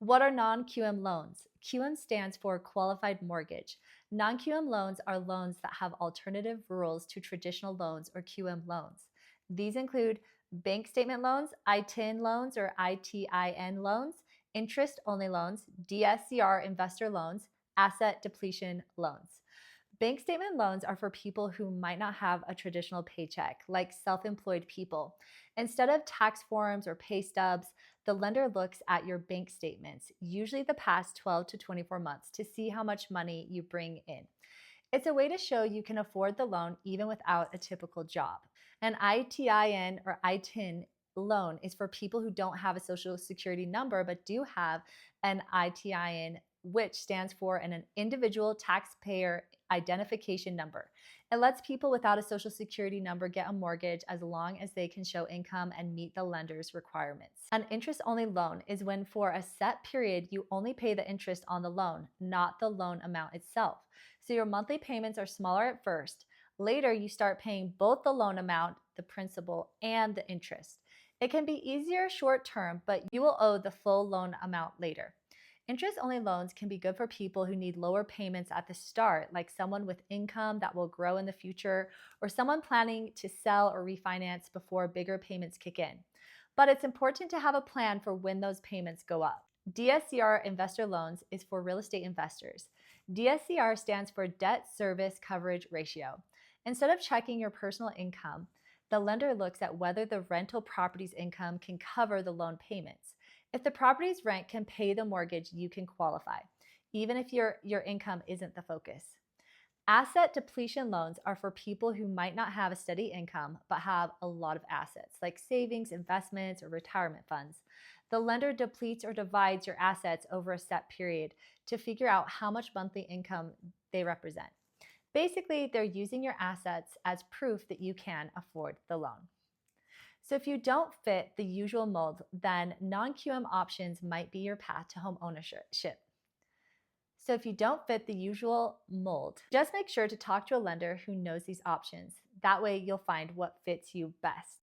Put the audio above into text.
What are non-QM loans? QM stands for qualified mortgage. Non-QM loans are loans that have alternative rules to traditional loans or QM loans. These include bank statement loans, ITIN loans or ITIN loans, interest only loans, DSCR investor loans, asset depletion loans. Bank statement loans are for people who might not have a traditional paycheck, like self employed people. Instead of tax forms or pay stubs, the lender looks at your bank statements, usually the past 12 to 24 months, to see how much money you bring in. It's a way to show you can afford the loan even without a typical job. An ITIN or ITIN loan is for people who don't have a social security number but do have an ITIN, which stands for an individual taxpayer identification number. It lets people without a social security number get a mortgage as long as they can show income and meet the lender's requirements. An interest only loan is when for a set period you only pay the interest on the loan, not the loan amount itself. So your monthly payments are smaller at first. Later, you start paying both the loan amount, the principal, and the interest. It can be easier short term, but you will owe the full loan amount later. Interest only loans can be good for people who need lower payments at the start, like someone with income that will grow in the future, or someone planning to sell or refinance before bigger payments kick in. But it's important to have a plan for when those payments go up. DSCR investor loans is for real estate investors. DSCR stands for debt service coverage ratio. Instead of checking your personal income, the lender looks at whether the rental property's income can cover the loan payments. If the property's rent can pay the mortgage, you can qualify, even if your income isn't the focus. Asset depletion loans are for people who might not have a steady income but have a lot of assets, like savings, investments, or retirement funds. The lender depletes or divides your assets over a set period to figure out how much monthly income they represent. Basically, they're using your assets as proof that you can afford the loan. So if you don't fit the usual mold, then non-QM options might be your path to home ownership. So if you don't fit the usual mold, just make sure to talk to a lender who knows these options. That way you'll find what fits you best.